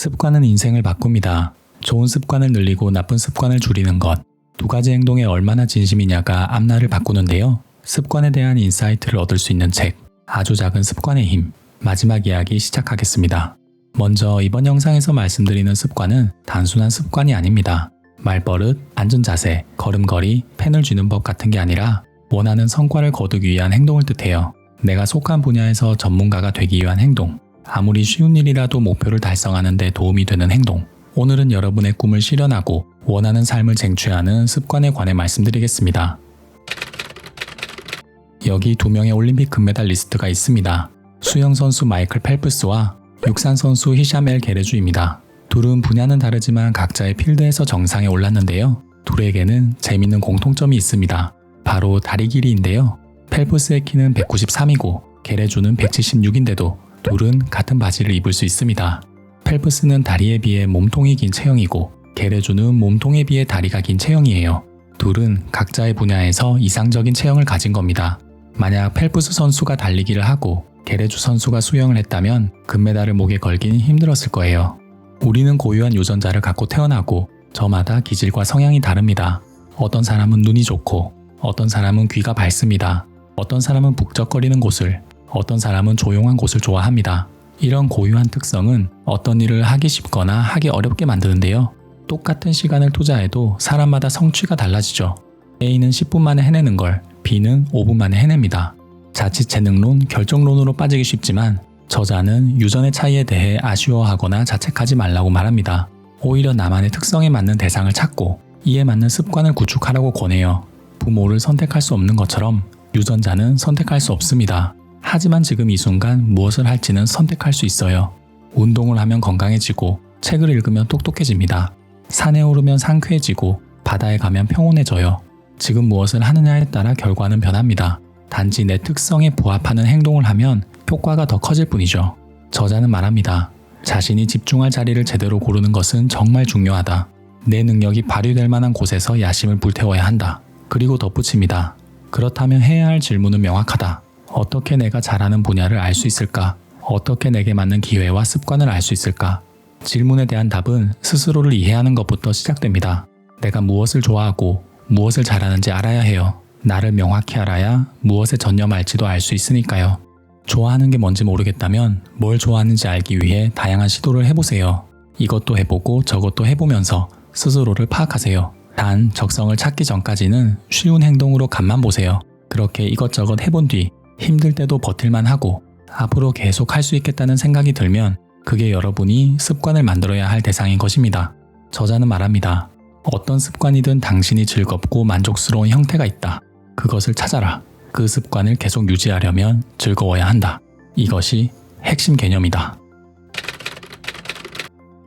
습관은 인생을 바꿉니다. 좋은 습관을 늘리고 나쁜 습관을 줄이는 것. 두 가지 행동에 얼마나 진심이냐가 앞날을 바꾸는데요. 습관에 대한 인사이트를 얻을 수 있는 책. 아주 작은 습관의 힘. 마지막 이야기 시작하겠습니다. 먼저 이번 영상에서 말씀드리는 습관은 단순한 습관이 아닙니다. 말버릇, 앉은 자세, 걸음걸이, 펜을 쥐는 법 같은 게 아니라 원하는 성과를 거두기 위한 행동을 뜻해요. 내가 속한 분야에서 전문가가 되기 위한 행동. 아무리 쉬운 일이라도 목표를 달성하는 데 도움이 되는 행동. 오늘은 여러분의 꿈을 실현하고 원하는 삶을 쟁취하는 습관에 관해 말씀드리겠습니다. 여기 2명의 올림픽 금메달리스트가 있습니다. 수영선수 마이클 펠프스와 육산선수 히샴 엘 게레주입니다. 둘은 분야는 다르지만 각자의 필드에서 정상에 올랐는데요. 둘에게는 재밌는 공통점이 있습니다. 바로 다리 길이인데요. 펠프스의 키는 193이고 게레주는 176인데도 둘은 같은 바지를 입을 수 있습니다. 펠프스는 다리에 비해 몸통이 긴 체형이고 게레주는 몸통에 비해 다리가 긴 체형이에요. 둘은 각자의 분야에서 이상적인 체형을 가진 겁니다. 만약 펠프스 선수가 달리기를 하고 게레주 선수가 수영을 했다면 금메달을 목에 걸긴 힘들었을 거예요. 우리는 고유한 유전자를 갖고 태어나고 저마다 기질과 성향이 다릅니다. 어떤 사람은 눈이 좋고 어떤 사람은 귀가 밝습니다. 어떤 사람은 북적거리는 곳을, 어떤 사람은 조용한 곳을 좋아합니다. 이런 고유한 특성은 어떤 일을 하기 쉽거나 하기 어렵게 만드는데요. 똑같은 시간을 투자해도 사람마다 성취가 달라지죠. A는 10분 만에 해내는 걸 B는 5분 만에 해냅니다. 자칫 재능론, 결정론으로 빠지기 쉽지만 저자는 유전의 차이에 대해 아쉬워하거나 자책하지 말라고 말합니다. 오히려 나만의 특성에 맞는 대상을 찾고 이에 맞는 습관을 구축하라고 권해요. 부모를 선택할 수 없는 것처럼 유전자는 선택할 수 없습니다. 하지만 지금 이 순간 무엇을 할지는 선택할 수 있어요. 운동을 하면 건강해지고 책을 읽으면 똑똑해집니다. 산에 오르면 상쾌해지고 바다에 가면 평온해져요. 지금 무엇을 하느냐에 따라 결과는 변합니다. 단지 내 특성에 부합하는 행동을 하면 효과가 더 커질 뿐이죠. 저자는 말합니다. 자신이 집중할 자리를 제대로 고르는 것은 정말 중요하다. 내 능력이 발휘될 만한 곳에서 야심을 불태워야 한다. 그리고 덧붙입니다. 그렇다면 해야 할 질문은 명확하다. 어떻게 내가 잘하는 분야를 알 수 있을까? 어떻게 내게 맞는 기회와 습관을 알 수 있을까? 질문에 대한 답은 스스로를 이해하는 것부터 시작됩니다. 내가 무엇을 좋아하고 무엇을 잘하는지 알아야 해요. 나를 명확히 알아야 무엇에 전념할지도 알 수 있으니까요. 좋아하는 게 뭔지 모르겠다면 뭘 좋아하는지 알기 위해 다양한 시도를 해보세요. 이것도 해보고 저것도 해보면서 스스로를 파악하세요. 단 적성을 찾기 전까지는 쉬운 행동으로 간만 보세요. 그렇게 이것저것 해본 뒤 힘들 때도 버틸만 하고 앞으로 계속 할 수 있겠다는 생각이 들면 그게 여러분이 습관을 만들어야 할 대상인 것입니다. 저자는 말합니다. 어떤 습관이든 당신이 즐겁고 만족스러운 형태가 있다. 그것을 찾아라. 그 습관을 계속 유지하려면 즐거워야 한다. 이것이 핵심 개념이다.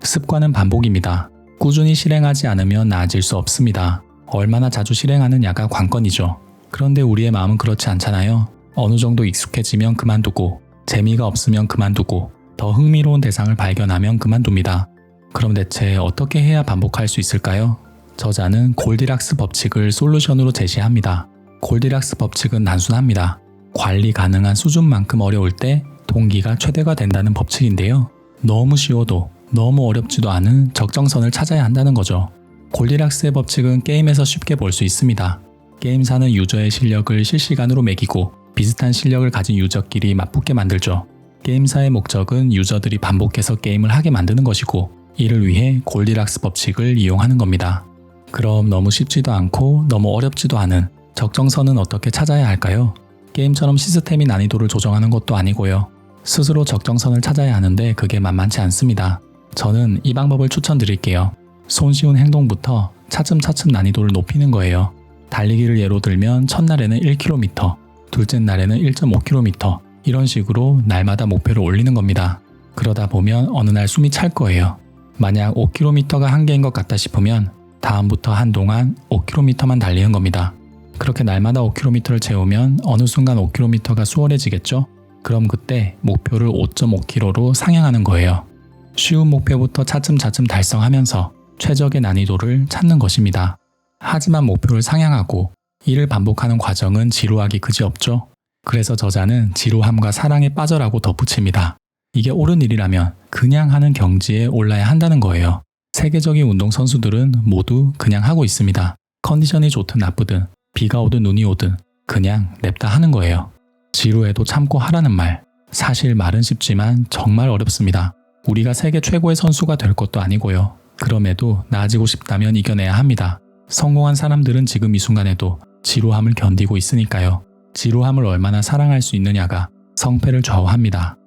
습관은 반복입니다. 꾸준히 실행하지 않으면 나아질 수 없습니다. 얼마나 자주 실행하느냐가 관건이죠. 그런데 우리의 마음은 그렇지 않잖아요. 어느 정도 익숙해지면 그만두고, 재미가 없으면 그만두고, 더 흥미로운 대상을 발견하면 그만둡니다. 그럼 대체 어떻게 해야 반복할 수 있을까요? 저자는 골디락스 법칙을 솔루션으로 제시합니다. 골디락스 법칙은 단순합니다. 관리 가능한 수준만큼 어려울 때 동기가 최대가 된다는 법칙인데요. 너무 쉬워도 너무 어렵지도 않은 적정선을 찾아야 한다는 거죠. 골디락스의 법칙은 게임에서 쉽게 볼 수 있습니다. 게임사는 유저의 실력을 실시간으로 매기고 비슷한 실력을 가진 유저끼리 맞붙게 만들죠. 게임사의 목적은 유저들이 반복해서 게임을 하게 만드는 것이고 이를 위해 골디락스 법칙을 이용하는 겁니다. 그럼 너무 쉽지도 않고 너무 어렵지도 않은 적정선은 어떻게 찾아야 할까요? 게임처럼 시스템이 난이도를 조정하는 것도 아니고요. 스스로 적정선을 찾아야 하는데 그게 만만치 않습니다. 저는 이 방법을 추천드릴게요. 손쉬운 행동부터 차츰차츰 난이도를 높이는 거예요. 달리기를 예로 들면 첫날에는 1km, 둘째 날에는 1.5km 이런 식으로 날마다 목표를 올리는 겁니다. 그러다 보면 어느 날 숨이 찰 거예요. 만약 5km가 한계인 것 같다 싶으면 다음부터 한동안 5km만 달리는 겁니다. 그렇게 날마다 5km를 채우면 어느 순간 5km가 수월해지겠죠? 그럼 그때 목표를 5.5km로 상향하는 거예요. 쉬운 목표부터 차츰차츰 달성하면서 최적의 난이도를 찾는 것입니다. 하지만 목표를 상향하고 이를 반복하는 과정은 지루하기 그지없죠. 그래서 저자는 지루함과 사랑에 빠져라고 덧붙입니다. 이게 옳은 일이라면 그냥 하는 경지에 올라야 한다는 거예요. 세계적인 운동선수들은 모두 그냥 하고 있습니다. 컨디션이 좋든 나쁘든 비가 오든 눈이 오든 그냥 냅다 하는 거예요. 지루해도 참고 하라는 말. 사실 말은 쉽지만 정말 어렵습니다. 우리가 세계 최고의 선수가 될 것도 아니고요. 그럼에도 나아지고 싶다면 이겨내야 합니다. 성공한 사람들은 지금 이 순간에도 지루함을 견디고 있으니까요. 지루함을 얼마나 사랑할 수 있느냐가 성패를 좌우합니다.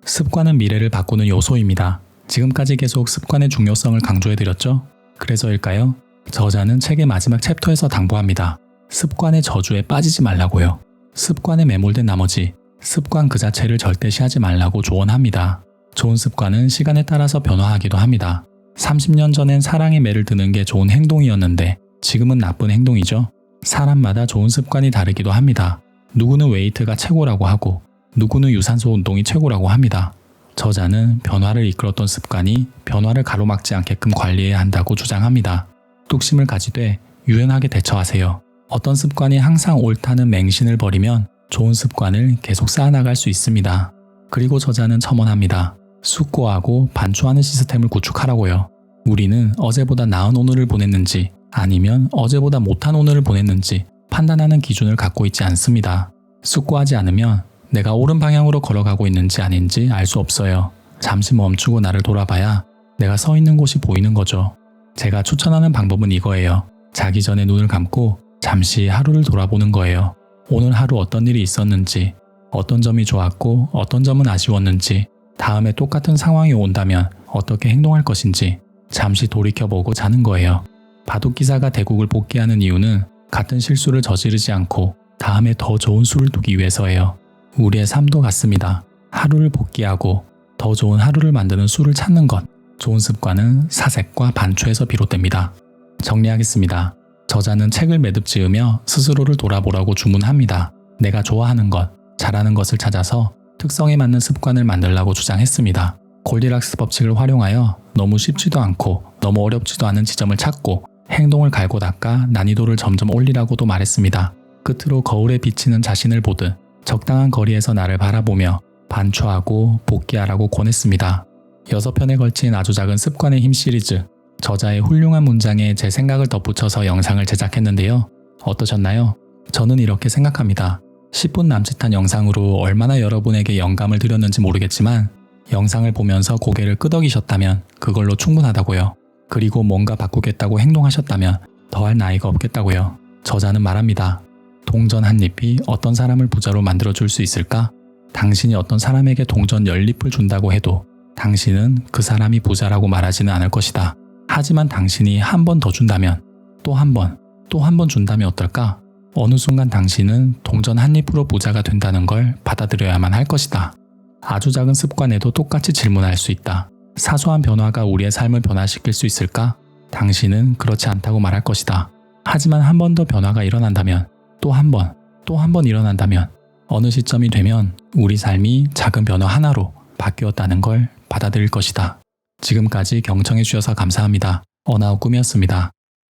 습관은 미래를 바꾸는 요소입니다. 지금까지 계속 습관의 중요성을 강조해드렸죠? 그래서일까요? 저자는 책의 마지막 챕터에서 당부합니다. 습관의 저주에 빠지지 말라고요. 습관에 매몰된 나머지 습관 그 자체를 절대시하지 말라고 조언합니다. 좋은 습관은 시간에 따라서 변화하기도 합니다. 30년 전엔 사랑에 매를 드는 게 좋은 행동이었는데 지금은 나쁜 행동이죠. 사람마다 좋은 습관이 다르기도 합니다. 누구는 웨이트가 최고라고 하고 누구는 유산소 운동이 최고라고 합니다. 저자는 변화를 이끌었던 습관이 변화를 가로막지 않게끔 관리해야 한다고 주장합니다. 뚝심을 가지되 유연하게 대처하세요. 어떤 습관이 항상 옳다는 맹신을 버리면 좋은 습관을 계속 쌓아나갈 수 있습니다. 그리고 저자는 첨언합니다. 숙고하고 반추하는 시스템을 구축하라고요. 우리는 어제보다 나은 오늘을 보냈는지 아니면 어제보다 못한 오늘을 보냈는지 판단하는 기준을 갖고 있지 않습니다. 숙고하지 않으면 내가 옳은 방향으로 걸어가고 있는지 아닌지 알 수 없어요. 잠시 멈추고 나를 돌아봐야 내가 서 있는 곳이 보이는 거죠. 제가 추천하는 방법은 이거예요. 자기 전에 눈을 감고 잠시 하루를 돌아보는 거예요. 오늘 하루 어떤 일이 있었는지, 어떤 점이 좋았고 어떤 점은 아쉬웠는지, 다음에 똑같은 상황이 온다면 어떻게 행동할 것인지 잠시 돌이켜보고 자는 거예요. 바둑기사가 대국을 복귀하는 이유는 같은 실수를 저지르지 않고 다음에 더 좋은 수를 두기 위해서예요. 우리의 삶도 같습니다. 하루를 복귀하고 더 좋은 하루를 만드는 수를 찾는 것. 좋은 습관은 사색과 반추에서 비롯됩니다. 정리하겠습니다. 저자는 책을 매듭 지으며 스스로를 돌아보라고 주문합니다. 내가 좋아하는 것, 잘하는 것을 찾아서 특성에 맞는 습관을 만들라고 주장했습니다. 골디락스 법칙을 활용하여 너무 쉽지도 않고 너무 어렵지도 않은 지점을 찾고 행동을 갈고 닦아 난이도를 점점 올리라고도 말했습니다. 끝으로 거울에 비치는 자신을 보듯 적당한 거리에서 나를 바라보며 반추하고 복귀하라고 권했습니다. 6편에 걸친 아주 작은 습관의 힘 시리즈, 저자의 훌륭한 문장에 제 생각을 덧붙여서 영상을 제작했는데요. 어떠셨나요? 저는 이렇게 생각합니다. 10분 남짓한 영상으로 얼마나 여러분에게 영감을 드렸는지 모르겠지만 영상을 보면서 고개를 끄덕이셨다면 그걸로 충분하다고요. 그리고 뭔가 바꾸겠다고 행동하셨다면 더할 나위가 없겠다고요. 저자는 말합니다. 동전 한 잎이 어떤 사람을 부자로 만들어줄 수 있을까? 당신이 어떤 사람에게 동전 10잎을 준다고 해도 당신은 그 사람이 부자라고 말하지는 않을 것이다. 하지만 당신이 한 번 더 준다면, 또 한 번 준다면 어떨까? 어느 순간 당신은 동전 한 잎으로 부자가 된다는 걸 받아들여야만 할 것이다. 아주 작은 습관에도 똑같이 질문할 수 있다. 사소한 변화가 우리의 삶을 변화시킬 수 있을까? 당신은 그렇지 않다고 말할 것이다. 하지만 한 번 더 변화가 일어난다면, 또 한 번 일어난다면 어느 시점이 되면 우리 삶이 작은 변화 하나로 바뀌었다는 걸 받아들일 것이다. 지금까지 경청해 주셔서 감사합니다. 어나우 꿈이었습니다.